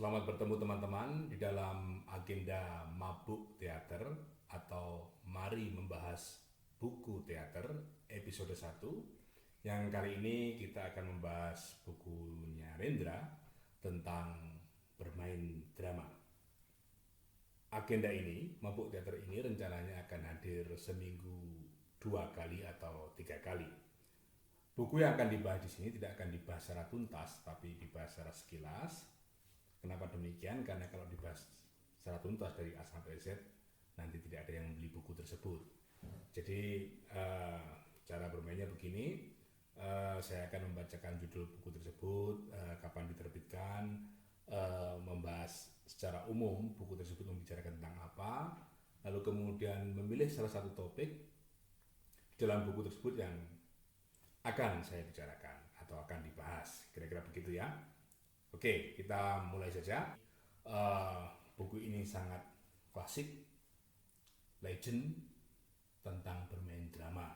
Selamat bertemu teman-teman di dalam agenda Mabuk Teater atau Mari Membahas Buku Teater episode 1, yang kali ini kita akan membahas bukunya Rendra tentang bermain drama. Agenda ini, Mabuk Teater ini rencananya akan hadir seminggu 2 kali atau 3 kali. Buku yang akan dibahas di sini tidak akan dibahas secara tuntas, tapi dibahas secara sekilas. Kenapa demikian? Karena kalau dibahas secara tuntas dari A sampai Z, nanti tidak ada yang membeli buku tersebut. Jadi cara bermainnya begini, saya akan membacakan judul buku tersebut, kapan diterbitkan, membahas secara umum buku tersebut membicarakan tentang apa, lalu kemudian memilih salah satu topik dalam buku tersebut yang akan saya bicarakan atau akan dibahas, kira-kira begitu ya. Oke, kita mulai saja. Buku ini sangat klasik, legend tentang bermain drama,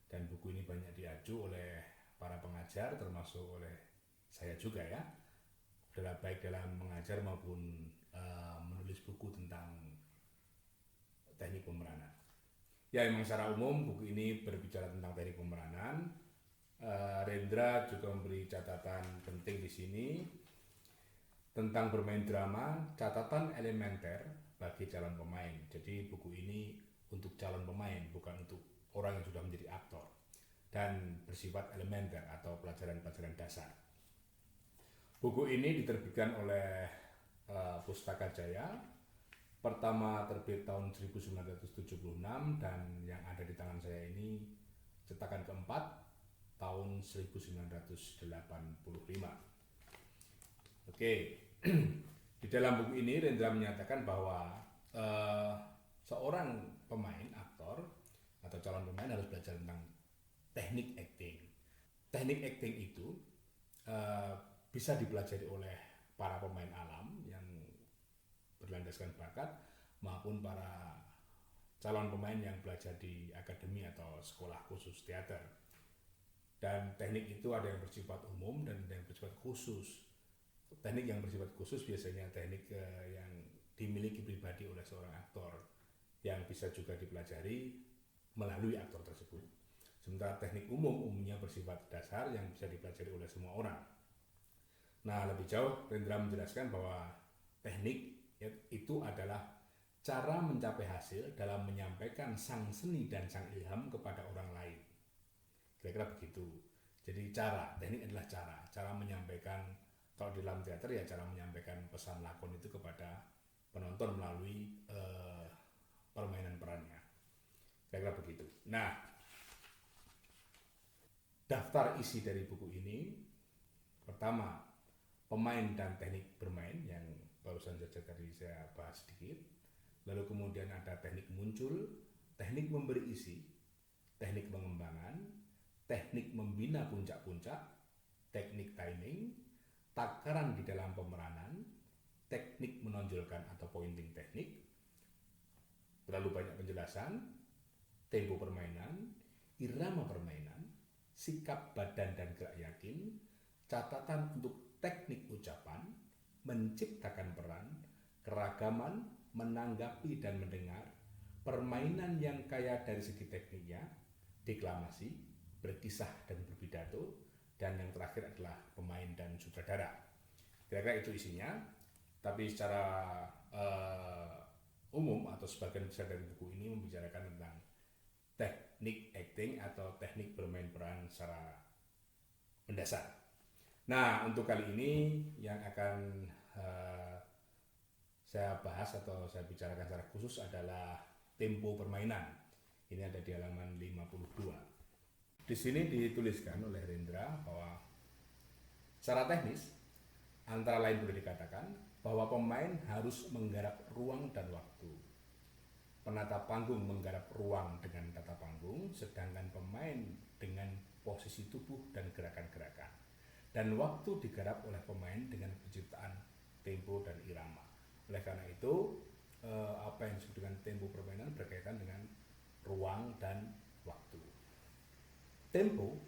dan buku ini banyak diaju oleh para pengajar, termasuk oleh saya juga ya, baik dalam mengajar maupun menulis buku tentang teknik pemeranan. Ya, memang secara umum buku ini berbicara tentang teknik pemeranan. Rendra juga memberi catatan penting di sini tentang bermain drama, catatan elementer bagi calon pemain. Jadi buku ini untuk calon pemain, bukan untuk orang yang sudah menjadi aktor, dan bersifat elementer atau pelajaran-pelajaran dasar. Buku ini diterbitkan oleh Pustaka Jaya, pertama terbit tahun 1976, dan yang ada di tangan saya ini cetakan keempat tahun 1985. Oke, di dalam buku ini Rendra menyatakan bahwa seorang pemain, aktor atau calon pemain harus belajar tentang teknik acting. Teknik acting itu bisa dipelajari oleh para pemain alam yang berlandaskan bakat maupun para calon pemain yang belajar di akademi atau sekolah khusus teater. Dan teknik itu ada yang bersifat umum dan ada yang bersifat khusus. Teknik yang bersifat khusus biasanya teknik yang dimiliki pribadi oleh seorang aktor, yang bisa juga dipelajari melalui aktor tersebut. Sementara teknik umum umumnya bersifat dasar yang bisa dipelajari oleh semua orang. Nah, lebih jauh Rendra menjelaskan bahwa teknik itu adalah cara mencapai hasil dalam menyampaikan sang seni dan sang ilham kepada orang lain. Kira-kira begitu. Jadi teknik adalah cara menyampaikan. Kalau di dalam teater ya cara menyampaikan pesan lakon itu kepada penonton melalui permainan perannya. Kira-kira begitu. Nah, daftar isi dari buku ini, pertama, pemain dan teknik bermain yang barusan saja tadi saya bahas sedikit. Lalu kemudian ada teknik muncul, teknik memberi isi, teknik pengembangan, teknik membina puncak-puncak, teknik timing, takaran di dalam pemeranan, teknik menonjolkan atau pointing teknik, terlalu banyak penjelasan, tempo permainan, irama permainan, sikap badan dan gerak yakin, catatan untuk teknik ucapan, menciptakan peran, keragaman, menanggapi dan mendengar, permainan yang kaya dari segi tekniknya, deklamasi, berkisah dan berpidato, dan yang terakhir adalah pemain dan sutradara. Kira-kira itu isinya, tapi secara umum atau sebagian besar dari buku ini membicarakan tentang teknik acting atau teknik bermain peran secara mendasar. Nah, untuk kali ini yang akan saya bahas atau saya bicarakan secara khusus adalah tempo permainan. Ini ada di halaman 52. Di sini dituliskan oleh Rendra bahwa secara teknis antara lain boleh dikatakan bahwa pemain harus menggarap ruang dan waktu. Penata panggung menggarap ruang dengan tata panggung, sedangkan pemain dengan posisi tubuh dan gerakan-gerakan. Dan waktu digarap oleh pemain dengan penciptaan tempo dan irama. Oleh karena itu, apa yang disebut dengan tempo permainan berkaitan dengan ruang dan waktu. Tempo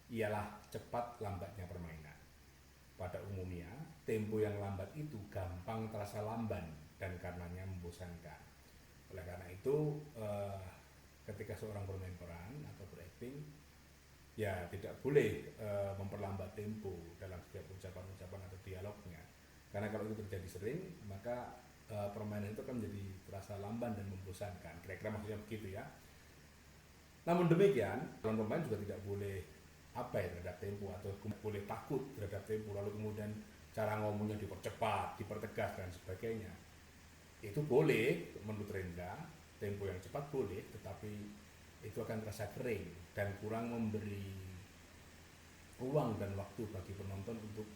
ialah cepat lambatnya permainan. Pada umumnya, tempo yang lambat itu gampang terasa lamban dan karenanya membosankan. Oleh karena itu, ketika seorang bermain peran atau berakting, ya tidak boleh memperlambat tempo dalam setiap ucapan-ucapan atau dialognya. Karena kalau itu terjadi sering, maka permainan itu akan menjadi terasa lamban dan membosankan. Kira-kira maksudnya begitu ya. Namun demikian, pemain juga tidak boleh abai terhadap tempo atau boleh takut terhadap tempo, lalu kemudian cara ngomongnya dipercepat, dipertegas dan sebagainya. Itu boleh menurut Rendra, tempo yang cepat boleh, tetapi itu akan terasa kering dan kurang memberi ruang dan waktu bagi penonton untuk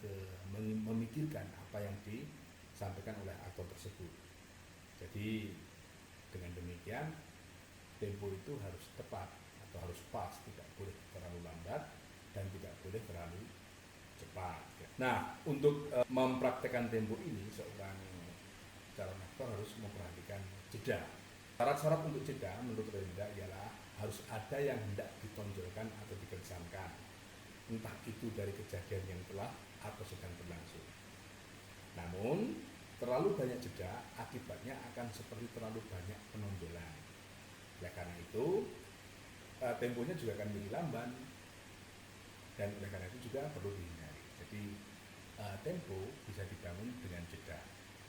memikirkan apa yang disampaikan oleh aktor tersebut. Jadi dengan demikian tempo itu harus tepat atau harus pas, tidak boleh terlalu lambat dan tidak boleh terlalu cepat. Nah, untuk mempraktekkan tempo ini, seorang calon aktor harus memperhatikan jeda. Syarat-syarat untuk jeda menurut Rendra ialah harus ada yang hendak ditonjolkan atau dikesankan, entah itu dari kejadian yang telah atau sedang berlangsung. Namun, terlalu banyak jeda akibatnya akan seperti terlalu banyak penonjolan. Oleh karena itu, temponya juga akan menjadi lamban. Dan oleh karena itu juga perlu dihindari. Jadi tempo bisa dibangun dengan jeda,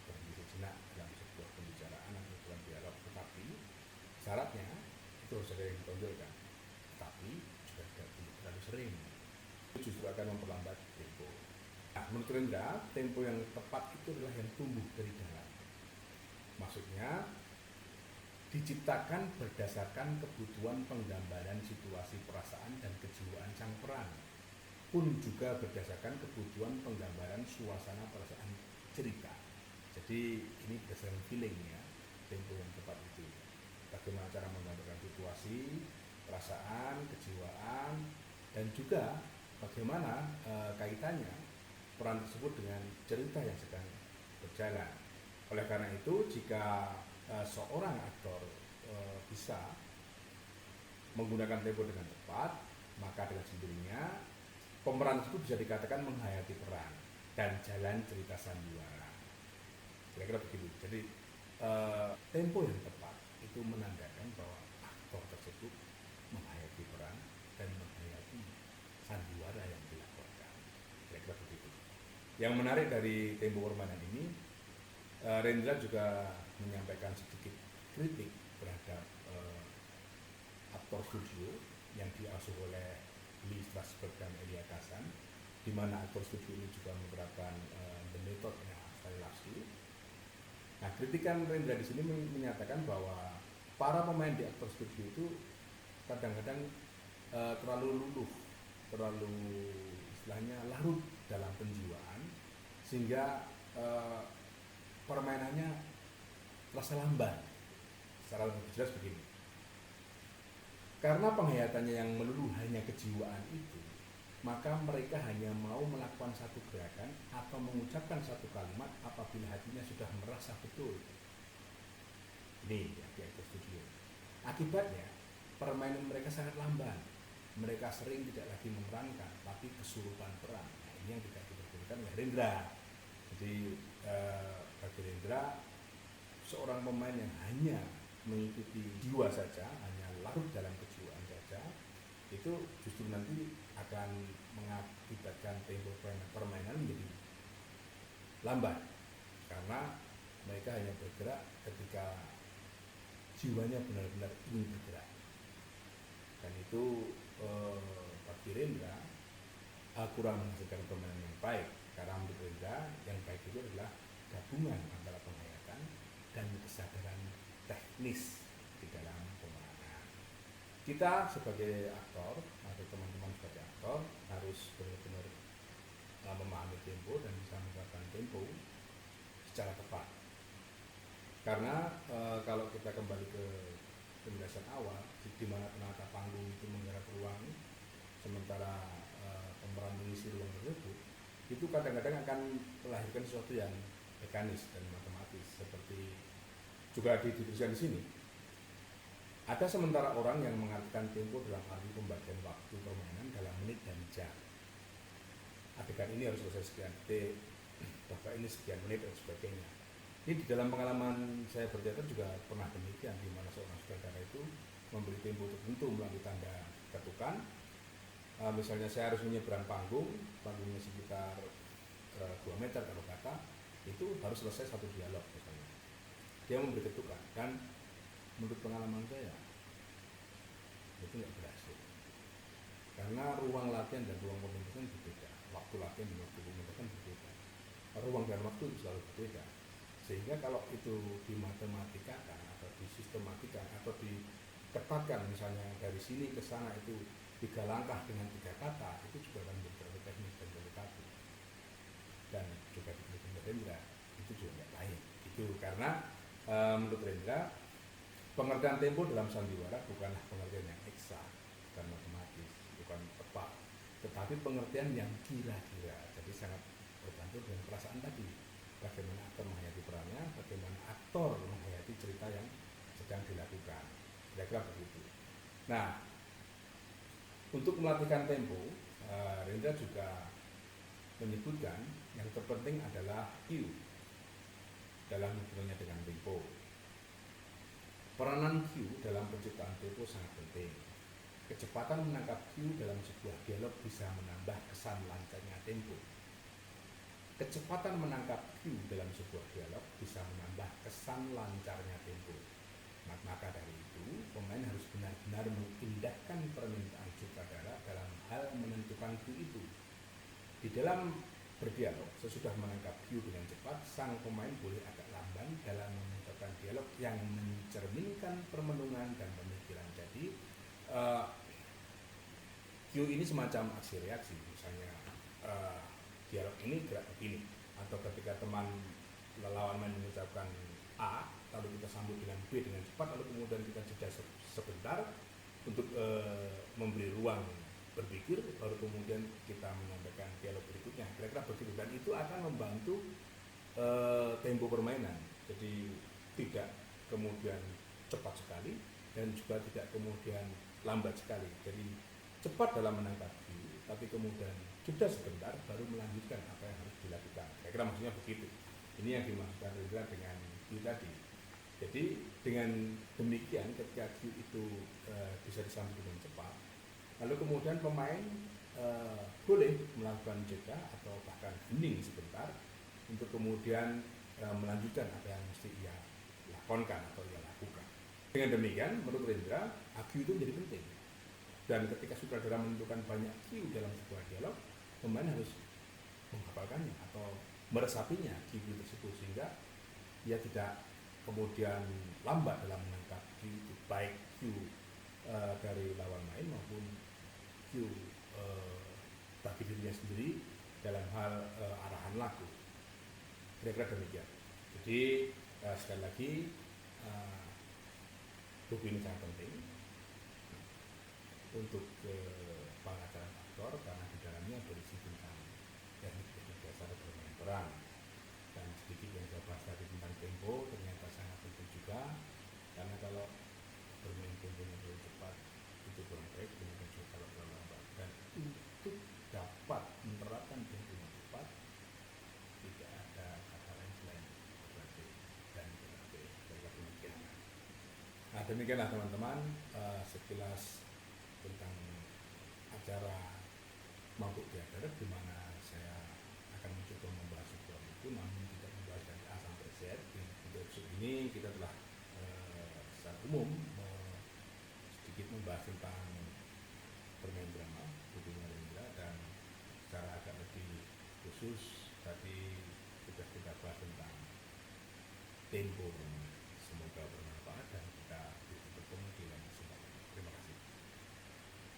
berhenti sejenak dalam sebuah pembicaraan atau dalam dialog. Tetapi syaratnya itu harus ada yang ditonjolkan, tetapi juga tidak terlalu sering. Itu justru akan memperlambat tempo. Nah, menurut Rendra, tempo yang tepat itu adalah yang tumbuh dari dalam. Maksudnya diciptakan berdasarkan kebutuhan penggambaran situasi perasaan dan kejiwaan sang peran, pun juga berdasarkan kebutuhan penggambaran suasana perasaan cerita. Jadi ini berdasarkan feeling ya, tempo yang tepat itu. Bagaimana cara menggambarkan situasi, perasaan, kejiwaan, dan juga bagaimana kaitannya peran tersebut dengan cerita yang sedang berjalan. Oleh karena itu, jika seorang aktor bisa menggunakan tempo dengan tepat, maka dengan sendirinya pemeran tersebut bisa dikatakan menghayati peran dan jalan cerita sandiwara. Kira-kira begitu. Jadi tempo yang tepat itu menandakan bahwa aktor tersebut menghayati peran dan menghayati sandiwara yang dilakukan. Kira-kira begitu. Yang menarik dari tempo permainan ini, Rendra juga menyampaikan sedikit kritik terhadap aktor studio yang diasuh oleh Lee Strasberg dan Elia Kazan, di mana aktor studio ini juga menerapkan the method-nya Stanislavski. Nah, kritikan Rendra di sini menyatakan bahwa para pemain di aktor studio itu kadang-kadang terlalu luluh, terlalu istilahnya larut dalam penjiwaan, sehingga permainannya terasa lamban. Secara lebih jelas begini, karena penghayatannya yang melulu hanya kejiwaan itu, maka mereka hanya mau melakukan satu gerakan atau mengucapkan satu kalimat apabila hatinya sudah merasa betul. Ini ya, di aktor studio. Akibatnya permainan mereka sangat lamban. Mereka sering tidak lagi memerankan, tapi kesurupan peran. Nah, ini yang tidak diperbolehkan oleh Rendra. Jadi bagi Rendra, seorang pemain yang hanya mengikuti jiwa saja, hanya larut dalam kejiwaan saja, itu justru nanti akan mengakibatkan tempo permainan menjadi lambat, karena mereka hanya bergerak ketika jiwanya benar-benar ingin bergerak. Dan itu bagi Rendra kurang menghasilkan permainan yang baik, karena menurut Rendra yang baik itu adalah gabungan antara penghayatan dan kesadaran teknis di dalam pemeranan. Kita sebagai aktor atau teman-teman sebagai aktor harus benar-benar memahami tempo dan bisa menerapkan tempo secara tepat. Karena kalau kita kembali ke penjelasan awal, di mana penata panggung itu menggarap ruang, sementara pemeran mengisi ruang tersebut, itu kadang-kadang akan melahirkan sesuatu yang mekanis dan matematis, seperti juga dituliskan di sini. Ada sementara orang yang mengartikan tempo dalam arti pembagian waktu permainan dalam menit dan jam. adegan ini harus selesai sekian detik, bahkan ini sekian menit dan sebagainya. Ini di dalam pengalaman saya berteater juga pernah demikian, di mana seorang sutradara itu memberi tempo tertentu melalui tanda ketukan. Misalnya saya harus menyeberang panggungnya sekitar 2 meter kalau kata, itu harus selesai satu dialog misalnya. Dia memberi ketukan, dan menurut pengalaman saya itu nggak berhasil, karena ruang latihan dan ruang pementasan berbeda, waktu latihan dan waktu pementasan berbeda, ruang dan waktu itu selalu berbeda. Sehingga kalau itu dimatematikkan atau disistematikan atau diketatkan, misalnya dari sini ke sana itu 3 langkah dengan 3 kata, itu juga akan menjadi teknis dan komplikatif, dan juga menurut Rendra itu juga nggak baik. Itu karena menurut Rendra pengertian tempo dalam sandiwara bukanlah pengertian yang eksak, bukan matematis, bukan tepat, tetapi pengertian yang kira-kira. Jadi sangat bergantung dengan perasaan tadi, bagaimana aktor menghayati perannya, bagaimana aktor menghayati cerita yang sedang dilakukan, kira-kira begitu. Nah, untuk melatihkan tempo, Rendra juga menyebutkan yang terpenting adalah cue dalam hubungannya dengan tempo. Peranan cue dalam penciptaan tempo sangat penting. Kecepatan menangkap cue dalam sebuah dialog bisa menambah kesan lancarnya tempo. Kecepatan menangkap cue dalam sebuah dialog bisa menambah kesan lancarnya tempo. Maka dari itu, pemain harus benar-benar mengindahkan permintaan sutradara dalam hal menentukan cue itu. Di dalam berdialog, sesudah menangkap cue dengan cepat, sang pemain boleh agak lamban dalam mengucapkan dialog yang mencerminkan permenungan dan pemikiran. Jadi cue ini semacam aksi reaksi, misalnya dialog ini gerak begini, atau ketika teman lawan main mengucapkan A, lalu kita sambut dengan B dengan cepat, lalu kemudian kita jeda sebentar untuk memberi ruang berpikir, baru kemudian kita menyampaikan dialog berikutnya, kira-kira begitu. Dan itu akan membantu tempo permainan, jadi tidak kemudian cepat sekali dan juga tidak kemudian lambat sekali. Jadi cepat dalam menangkap cue, tapi kemudian jeda sebentar baru melanjutkan apa yang harus dilakukan, kira-kira maksudnya begitu. Ini yang dimaksudkan Rendra dengan cue tadi. Jadi dengan demikian, ketika cue itu bisa disambut dengan cepat, lalu kemudian pemain boleh melakukan jeda atau bahkan hening sebentar untuk kemudian melanjutkan apa yang mesti ia lakukan atau ia lakukan. Dengan demikian, menurut Rendra, cue itu menjadi penting. Dan ketika sutradara menentukan banyak cue dalam sebuah dialog, pemain harus menghafalkannya atau meresapinya cue tersebut, sehingga ia tidak kemudian lambat dalam menangkap cue itu, baik cue dari lawan main maupun cue bagi dirinya sendiri dalam hal arahan lagu, kira-kira demikian. Jadi sekali lagi, buku ini sangat penting untuk pengajaran aktor, karena di dalamnya berisi tentang teknik-teknik dasar bermain peran. Dan sedikit yang saya bahas tadi tentang tempo ternyata sangat penting juga, karena kalau bermain temponya terlalu cepat itu kurang baik, demikian juga kalau terlalu lambat. Dan untuk dapat menerapkan tempo yang cepat, tidak ada kata lain selain berlatih dan berlatih. Demikian. Nah, demikianlah teman-teman sekilas tentang acara Mabuk Teater, di mana saya akan mencoba membahas sebuah buku, namun tidak membahas dari A sampai Z. Di episode ini kita telah secara umum sedikit membahas tentang bermain drama, bukunya Rendra, dan secara agak lebih khusus tadi sudah kita bahas tentang tempo. Semoga bermanfaat dan kita bisa bertemu di lain kesempatan.